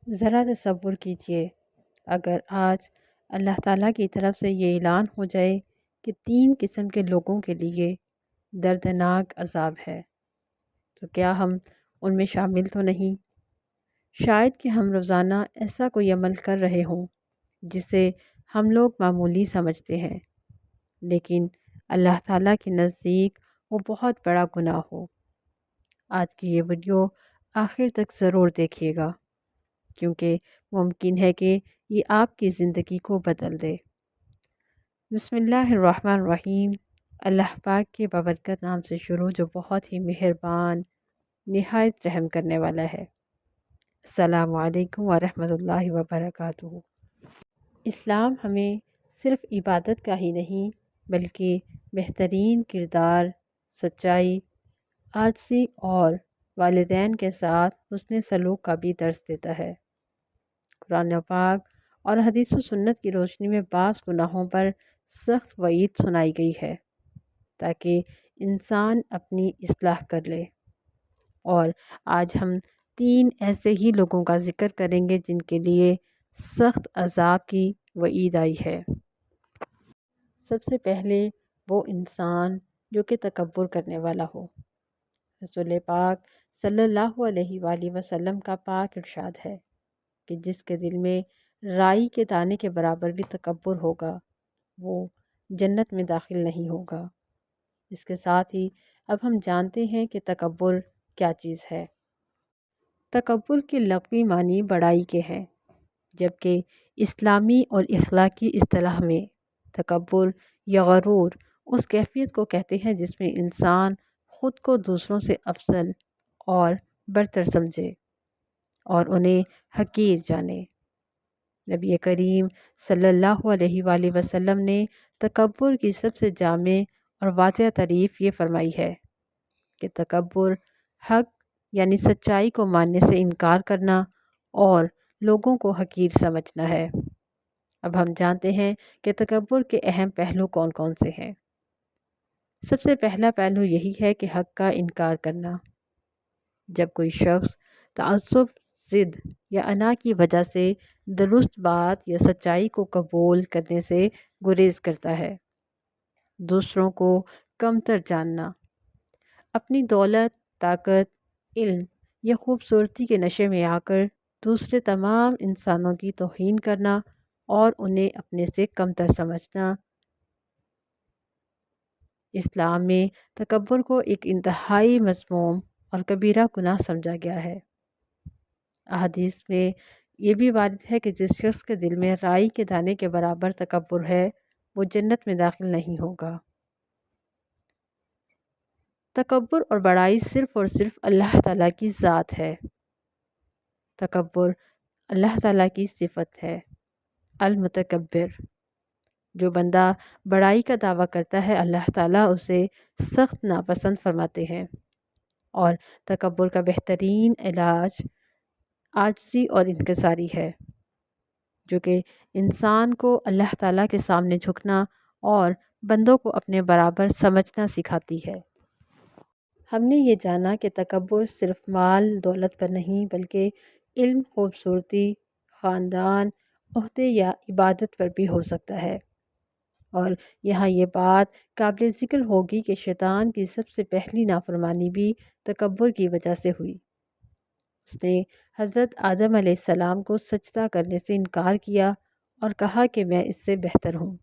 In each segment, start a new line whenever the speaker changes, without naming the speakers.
ذرا تصور کیجئے اگر آج اللہ تعالیٰ کی طرف سے یہ اعلان ہو جائے کہ 3 قسم کے لوگوں کے لیے دردناک عذاب ہے، تو کیا ہم ان میں شامل تو نہیں؟ شاید کہ ہم روزانہ ایسا کوئی عمل کر رہے ہوں جسے ہم لوگ معمولی سمجھتے ہیں، لیکن اللہ تعالیٰ کے نزدیک وہ بہت بڑا گناہ ہو۔ آج کی یہ ویڈیو آخر تک ضرور دیکھیے گا، کیونکہ ممکن ہے کہ یہ آپ کی زندگی کو بدل دے۔ بسم اللہ الرحمن الرحیم۔ اللہ پاک کے بابرکت نام سے شروع جو بہت ہی مہربان، نہایت رحم کرنے والا ہے۔ السلام علیکم ورحمۃ اللہ وبرکاتہ۔ اسلام ہمیں صرف عبادت کا ہی نہیں بلکہ بہترین کردار، سچائی، عاجزی اور والدین کے ساتھ حسن سلوک کا بھی درس دیتا ہے۔ قرآن پاک اور حدیث و سنت کی روشنی میں بعض گناہوں پر سخت وعید سنائی گئی ہے تاکہ انسان اپنی اصلاح کر لے، اور آج ہم 3 ایسے ہی لوگوں کا ذکر کریں گے جن کے لیے سخت عذاب کی وعید آئی ہے۔ سب سے پہلے وہ انسان جو کہ تکبر کرنے والا ہو۔ رسول پاک صلی اللہ علیہ وآلہ وسلم کا پاک ارشاد ہے کہ جس کے دل میں رائی کے دانے کے برابر بھی تکبر ہوگا وہ جنت میں داخل نہیں ہوگا۔ اس کے ساتھ ہی اب ہم جانتے ہیں کہ تکبر کیا چیز ہے۔ تکبر کے لغوی معنی بڑائی کے ہیں، جبکہ اسلامی اور اخلاقی اصطلاح میں تکبر یا غرور اس کیفیت کو کہتے ہیں جس میں انسان خود کو دوسروں سے افضل اور برتر سمجھے اور انہیں حقیر جانے۔ نبی کریم صلی اللہ علیہ وآلہ وسلم نے تکبر کی سب سے جامع اور واضح تعریف یہ فرمائی ہے کہ تکبر حق یعنی سچائی کو ماننے سے انکار کرنا اور لوگوں کو حقیر سمجھنا ہے۔ اب ہم جانتے ہیں کہ تکبر کے اہم پہلو کون کون سے ہیں۔ سب سے پہلا پہلو یہی ہے کہ حق کا انکار کرنا۔ جب کوئی شخص تعصب، ضد یا انا کی وجہ سے درست بات یا سچائی کو قبول کرنے سے گریز کرتا ہے، دوسروں کو کمتر جاننا، اپنی دولت، طاقت، علم یا خوبصورتی کے نشے میں آ کر دوسرے تمام انسانوں کی توہین کرنا اور انہیں اپنے سے کمتر سمجھنا، اسلام میں تکبر کو ایک انتہائی مذموم اور کبیرہ گناہ سمجھا گیا ہے۔ احادیث میں یہ بھی وارد ہے کہ جس شخص کے دل میں رائی کے دانے کے برابر تکبر ہے وہ جنت میں داخل نہیں ہوگا۔ تکبر اور بڑائی صرف اور صرف اللہ تعالیٰ کی ذات ہے۔ تکبر اللہ تعالیٰ کی صفت ہے، المتکبر۔ جو بندہ بڑائی کا دعویٰ کرتا ہے اللہ تعالیٰ اسے سخت ناپسند فرماتے ہیں، اور تکبر کا بہترین علاج عاجزی اور انکساری ہے، جو کہ انسان کو اللہ تعالیٰ کے سامنے جھکنا اور بندوں کو اپنے برابر سمجھنا سکھاتی ہے۔ ہم نے یہ جانا کہ تکبر صرف مال دولت پر نہیں بلکہ علم، خوبصورتی، خاندان، عہدے یا عبادت پر بھی ہو سکتا ہے، اور یہاں یہ بات قابل ذکر ہوگی کہ شیطان کی سب سے پہلی نافرمانی بھی تکبر کی وجہ سے ہوئی۔ اس نے حضرت آدم علیہ السلام کو سجدہ کرنے سے انکار کیا اور کہا کہ میں اس سے بہتر ہوں۔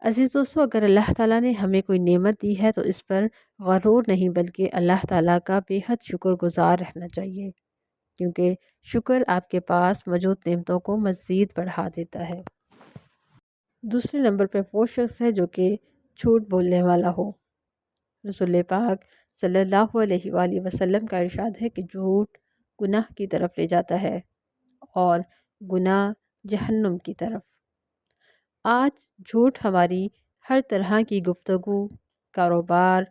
عزیز دوستو، اگر اللہ تعالیٰ نے ہمیں کوئی نعمت دی ہے تو اس پر غرور نہیں بلکہ اللہ تعالیٰ کا بے حد شکر گزار رہنا چاہیے، کیونکہ شکر آپ کے پاس موجود نعمتوں کو مزید بڑھا دیتا ہے۔ دوسرے نمبر پہ وہ شخص ہے جو کہ جھوٹ بولنے والا ہو۔ رسول پاک صلی اللہ علیہ وآلہ وسلم کا ارشاد ہے کہ جھوٹ گناہ کی طرف لے جاتا ہے اور گناہ جہنم کی طرف۔ آج جھوٹ ہماری ہر طرح کی گفتگو، کاروبار،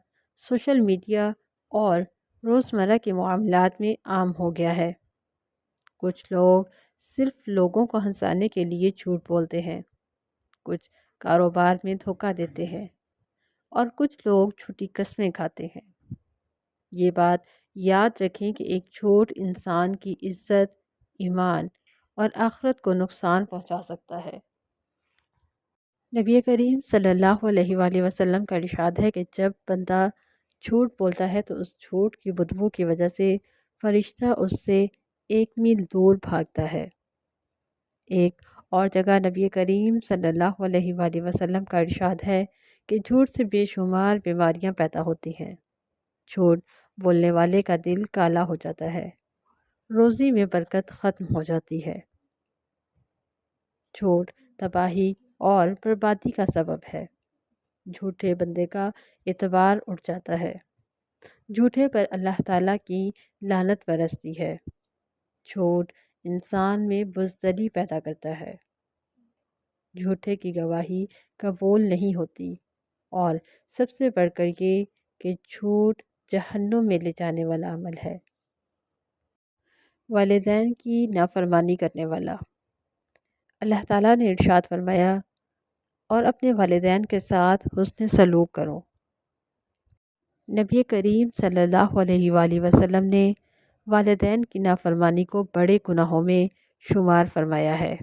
سوشل میڈیا اور روزمرہ کے معاملات میں عام ہو گیا ہے۔ کچھ لوگ صرف لوگوں کو ہنسانے کے لیے جھوٹ بولتے ہیں، کچھ کاروبار میں دھوکہ دیتے ہیں، اور کچھ لوگ جھوٹی قسمیں کھاتے ہیں۔ یہ بات یاد رکھیں کہ ایک جھوٹ انسان کی عزت، ایمان اور آخرت کو نقصان پہنچا سکتا ہے۔ نبی کریم صلی اللہ علیہ وآلہ وسلم کا ارشاد ہے کہ جب بندہ جھوٹ بولتا ہے تو اس جھوٹ کی بدبو کی وجہ سے فرشتہ اس سے 1 میل دور بھاگتا ہے۔ ایک اور جگہ نبی کریم صلی اللہ علیہ وآلہ وسلم کا ارشاد ہے کہ جھوٹ سے بے شمار بیماریاں پیدا ہوتی ہیں۔ جھوٹ بولنے والے کا دل کالا ہو جاتا ہے، روزی میں برکت ختم ہو جاتی ہے۔ جھوٹ تباہی اور بربادی کا سبب ہے۔ جھوٹے بندے کا اعتبار اٹھ جاتا ہے۔ جھوٹے پر اللہ تعالیٰ کی لعنت برستی ہے۔ جھوٹ انسان میں بزدلی پیدا کرتا ہے۔ جھوٹے کی گواہی قبول نہیں ہوتی، اور سب سے بڑھ کر یہ کہ جھوٹ جہنم میں لے جانے والا عمل ہے۔ والدین کی نافرمانی کرنے والا۔ اللہ تعالیٰ نے ارشاد فرمایا، اور اپنے والدین کے ساتھ حسن سلوک کرو۔ نبی کریم صلی اللہ علیہ وآلہ وسلم نے والدین کی نافرمانی کو بڑے گناہوں میں شمار فرمایا ہے۔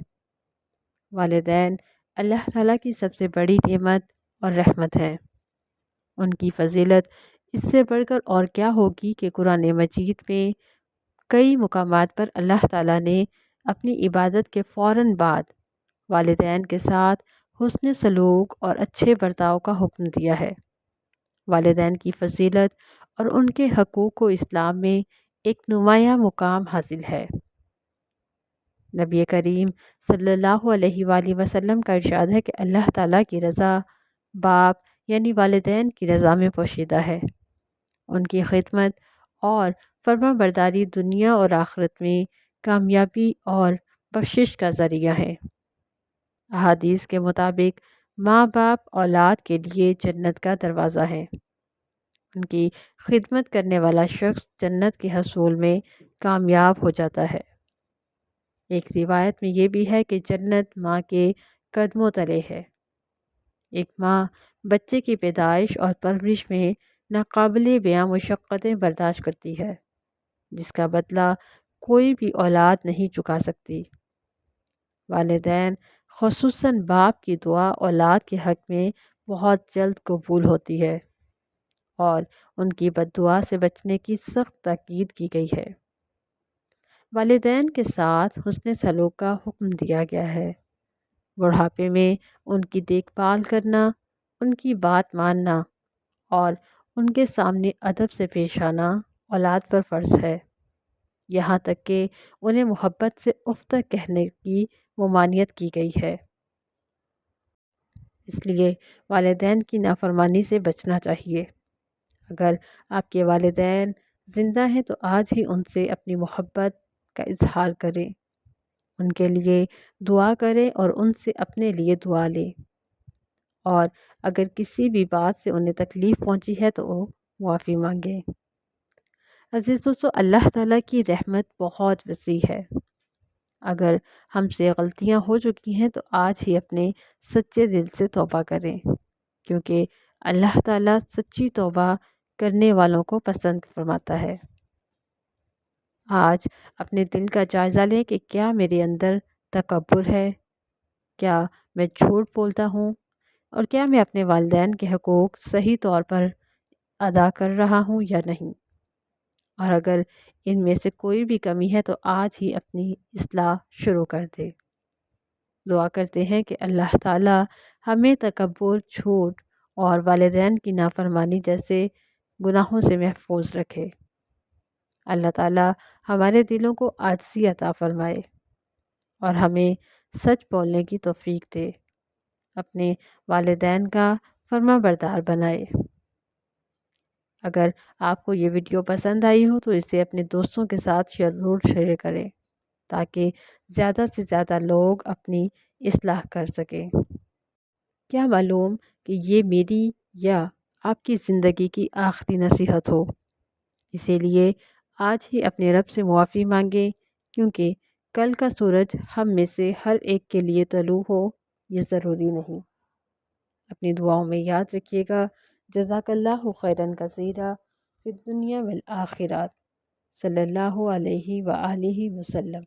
والدین اللہ تعالیٰ کی سب سے بڑی نعمت اور رحمت ہیں۔ ان کی فضیلت اس سے بڑھ کر اور کیا ہوگی کہ قرآن مجید میں کئی مقامات پر اللہ تعالیٰ نے اپنی عبادت کے فوراً بعد والدین کے ساتھ حسن سلوک اور اچھے برتاؤ کا حکم دیا ہے۔ والدین کی فضیلت اور ان کے حقوق کو اسلام میں ایک نمایاں مقام حاصل ہے۔ نبی کریم صلی اللہ علیہ وآلہ وسلم کا ارشاد ہے کہ اللہ تعالیٰ کی رضا باپ یعنی والدین کی رضا میں پوشیدہ ہے۔ ان کی خدمت اور فرما برداری دنیا اور آخرت میں کامیابی اور بخشش کا ذریعہ ہے۔ احادیث کے مطابق ماں باپ اولاد کے لیے جنت کا دروازہ ہے۔ ان کی خدمت کرنے والا شخص جنت کے حصول میں کامیاب ہو جاتا ہے۔ ایک روایت میں یہ بھی ہے کہ جنت ماں کے قدموں تلے ہے۔ ایک ماں بچے کی پیدائش اور پرورش میں ناقابل بیاں مشقتیں برداشت کرتی ہے، جس کا بدلہ کوئی بھی اولاد نہیں چکا سکتی۔ والدین خصوصاً باپ کی دعا اولاد کے حق میں بہت جلد قبول ہوتی ہے، اور ان کی بد دعا سے بچنے کی سخت تاکید کی گئی ہے۔ والدین کے ساتھ حسن سلوک کا حکم دیا گیا ہے۔ بڑھاپے میں ان کی دیکھ بھال کرنا، ان کی بات ماننا اور ان کے سامنے ادب سے پیش آنا اولاد پر فرض ہے، یہاں تک کہ انہیں محبت سے اف تک کہنے کی ممانعت کی گئی ہے۔ اس لیے والدین کی نافرمانی سے بچنا چاہیے۔ اگر آپ کے والدین زندہ ہیں تو آج ہی ان سے اپنی محبت کا اظہار کریں، ان کے لیے دعا کریں اور ان سے اپنے لیے دعا لیں، اور اگر کسی بھی بات سے انہیں تکلیف پہنچی ہے تو وہ معافی مانگیں۔ عزیز دوستو، اللہ تعالیٰ کی رحمت بہت وسیع ہے۔ اگر ہم سے غلطیاں ہو چکی ہیں تو آج ہی اپنے سچے دل سے توبہ کریں، کیونکہ اللہ تعالیٰ سچی توبہ کرنے والوں کو پسند فرماتا ہے۔ آج اپنے دل کا جائزہ لیں کہ کیا میرے اندر تکبر ہے، کیا میں جھوٹ بولتا ہوں، اور کیا میں اپنے والدین کے حقوق صحیح طور پر ادا کر رہا ہوں یا نہیں، اور اگر ان میں سے کوئی بھی کمی ہے تو آج ہی اپنی اصلاح شروع کر دے۔ دعا کرتے ہیں کہ اللہ تعالیٰ ہمیں تکبر، جھوٹ اور والدین کی نافرمانی جیسے گناہوں سے محفوظ رکھے۔ اللہ تعالیٰ ہمارے دلوں کو عاجزی عطا فرمائے اور ہمیں سچ بولنے کی توفیق دے، اپنے والدین کا فرما بردار بنائے۔ اگر آپ کو یہ ویڈیو پسند آئی ہو تو اسے اپنے دوستوں کے ساتھ ضرور شیئر کریں، تاکہ زیادہ سے زیادہ لوگ اپنی اصلاح کر سکیں۔ کیا معلوم کہ یہ میری یا آپ کی زندگی کی آخری نصیحت ہو، اسی لیے آج ہی اپنے رب سے معافی مانگیں، کیونکہ کل کا سورج ہم میں سے ہر ایک کے لیے طلوع ہو یہ ضروری نہیں۔ اپنی دعاؤں میں یاد رکھیے گا۔ جزاک اللہ خیراً کثیرا فی الدنیا والآخرہ۔ صلی اللہ علیہ وآلہ وسلم۔